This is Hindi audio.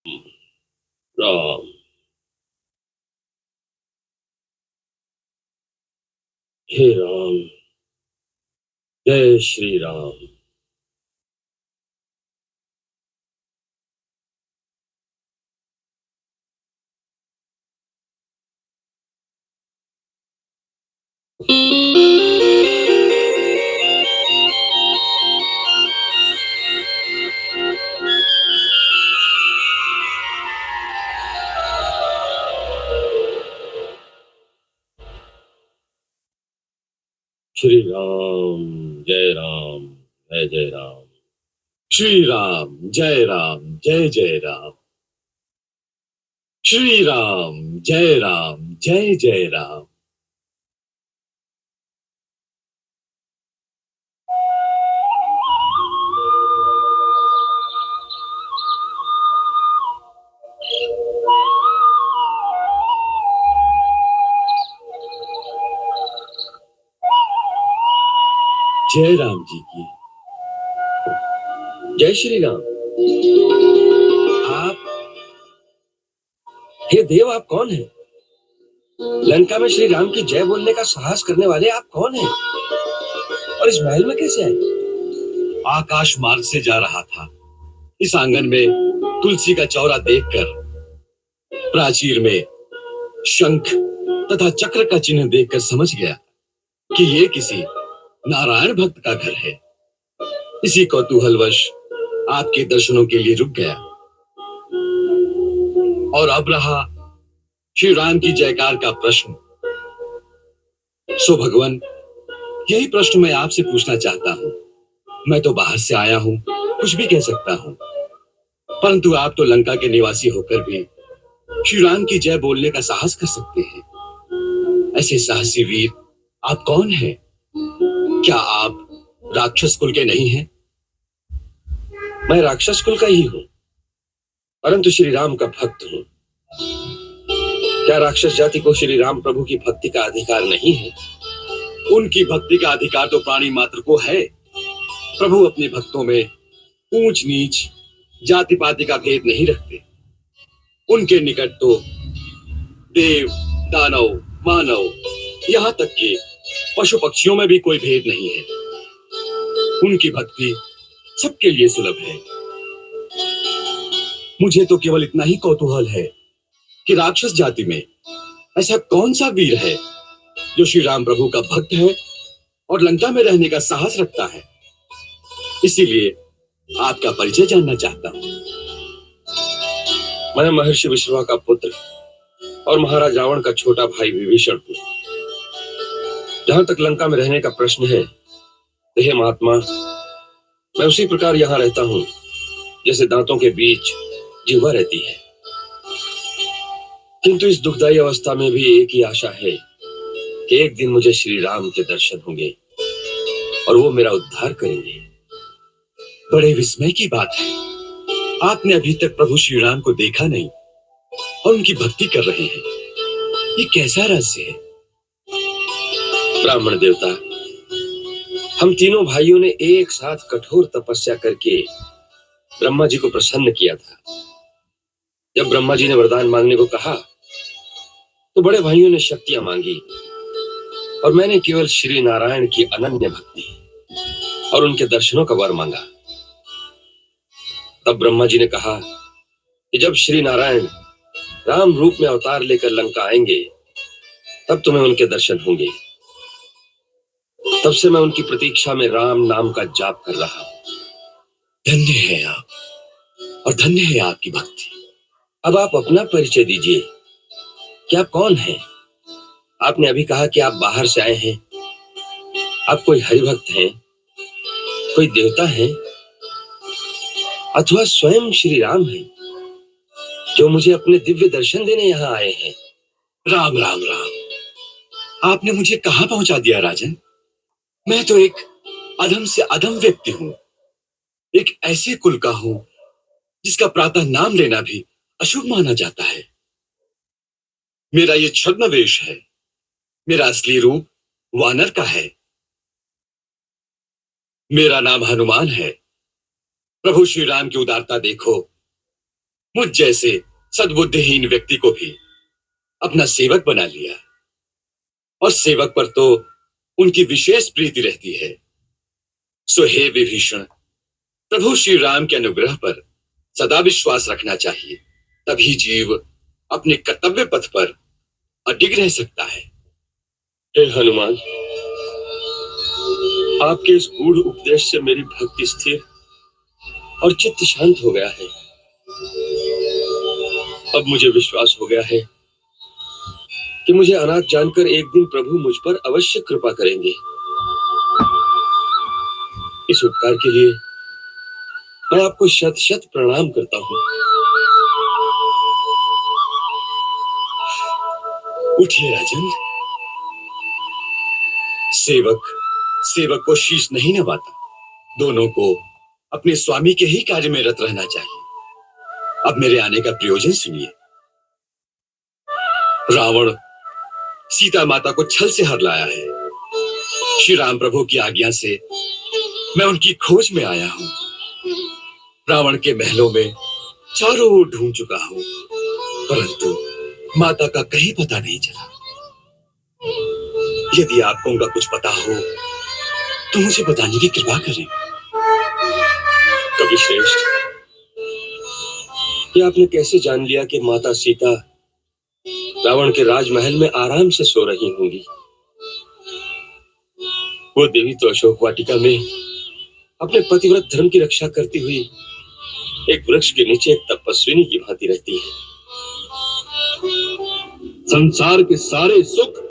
राम। हे राम। जय श्री राम। श्री राम। जय राम। जय जय राम। श्री राम जय राम। जय जय राम। श्री राम जय राम। जय जय राम। जय राम जी की। जय श्री राम। आप, हे देव, आप कौन हैं? लंका में श्री राम की जय बोलने का साहस करने वाले आप कौन हैं? और इस महल में कैसे आए? आकाश मार्ग से जा रहा था। इस आंगन में तुलसी का चौरा देखकर, प्राचीर में शंख तथा चक्र का चिन्ह देखकर समझ गया कि ये किसी नारायण भक्त का घर है। इसी कौतूहलवश आपके दर्शनों के लिए रुक गया। और अब रहा श्री राम की जयकार का प्रश्न। सो भगवान, यही प्रश्न मैं आपसे पूछना चाहता हूँ। मैं तो बाहर से आया हूँ, कुछ भी कह सकता हूँ, परंतु आप तो लंका के निवासी होकर भी श्री राम की जय बोलने का साहस कर सकते हैं। ऐसे साहसी वीर आप कौन हैं? क्या आप राक्षस कुल के नहीं हैं? मैं राक्षस कुल का ही हूँ, परंतु श्री राम का भक्त हूँ। क्या राक्षस जाति को श्री राम प्रभु की भक्ति का अधिकार नहीं है? उनकी भक्ति का अधिकार तो प्राणी मात्र को है। प्रभु अपने भक्तों में ऊंच नीच, जाति पाति का भेद नहीं रखते। उनके निकट तो देव, दानव, मानव, यहाँ तक कि पशु पक्षियों में भी कोई भेद नहीं है। उनकी भक्ति सबके लिए सुलभ है। मुझे तो केवल इतना ही कौतूहल है कि राक्षस जाति में ऐसा कौन सा वीर है जो श्री राम प्रभु का भक्त है और लंका में रहने का साहस रखता है। इसीलिए आपका परिचय जानना चाहता हूँ। मैं महर्षि विश्रवा का पुत्र और महाराज रावण का छोटा भाई विभीषण हूँ। जहां तक लंका में रहने का प्रश्न है, तो हे महात्मा, मैं उसी प्रकार यहाँ रहता हूँ जैसे दांतों के बीच जिह्वा रहती है। किंतु इस दुखदाई अवस्था में भी एक ही आशा है कि एक दिन मुझे श्री राम के दर्शन होंगे और वो मेरा उद्धार करेंगे। बड़े विस्मय की बात है, आपने अभी तक प्रभु श्री राम को देखा नहीं और उनकी भक्ति कर रहे हैं। ये कैसा रहस्य है? ब्राह्मण देवता, हम तीनों भाइयों ने एक साथ कठोर तपस्या करके ब्रह्मा जी को प्रसन्न किया था। जब ब्रह्मा जी ने वरदान मांगने को कहा, तो बड़े भाइयों ने शक्तियां मांगी और मैंने केवल श्री नारायण की अनन्य भक्ति और उनके दर्शनों का वर मांगा। तब ब्रह्मा जी ने कहा कि जब श्री नारायण राम रूप में अवतार लेकर लंका आएंगे, तब तुम्हें उनके दर्शन होंगे। तब से मैं उनकी प्रतीक्षा में राम नाम का जाप कर रहा हूं। धन्य है आप और धन्य है आपकी भक्ति। अब आप अपना परिचय दीजिए कि आप कौन हैं? आपने अभी कहा कि आप बाहर से आए हैं। आप कोई हरिभक्त हैं, कोई देवता हैं, अथवा स्वयं श्री राम हैं जो मुझे अपने दिव्य दर्शन देने यहाँ आए हैं? राम राम राम। आपने मुझे कहाँ पहुंचा दिया राजन? मैं तो एक अधम से अधम व्यक्ति हूँ, एक ऐसे कुल का हूँ जिसका प्रातः नाम लेना भी अशुभ माना जाता है। मेरा ये छद्म वेश है। मेरा असली रूप वानर का है। मेरा नाम हनुमान है। प्रभु श्री राम की उदारता देखो। मुझ जैसे सद्बुद्धिहीन व्यक्ति को भी अपना सेवक बना लिया, और सेवक पर तो उनकी विशेष प्रीति रहती है। सो हे विभीषण, प्रभु श्री राम के अनुग्रह पर सदा विश्वास रखना चाहिए, तभी जीव अपने कर्तव्य पथ पर अडिग रह सकता है। हे हनुमान, आपके इस गूढ़ उपदेश से मेरी भक्ति स्थिर और चित्त शांत हो गया है। अब मुझे विश्वास हो गया है कि मुझे अनाथ जानकर एक दिन प्रभु मुझ पर अवश्य कृपा करेंगे। इस उपकार के लिए मैं आपको शत शत प्रणाम करता हूँ। उठिए राजन। सेवक सेवक को शीश नहीं नवाता, दोनों को अपने स्वामी के ही कार्य में रत रहना चाहिए। अब मेरे आने का प्रयोजन सुनिए। रावण सीता माता को छल से हर लाया है। श्री राम प्रभु की आज्ञा से मैं उनकी खोज में आया हूं। रावण के महलों में चारों ओर ढूंढ चुका हूं, परंतु माता का कहीं पता नहीं चला। यदि आपको उनका कुछ पता हो तो मुझे बताने की कृपा करें। कवि श्रेष्ठ, ये आपने कैसे जान लिया कि माता सीता रावण के राजमहल में आराम से सो रही होंगी? वो देवी तो अशोक वाटिका में अपने पतिव्रत धर्म की रक्षा करती हुई एक वृक्ष के नीचे एक तपस्विनी की भांति रहती है। संसार के सारे सुख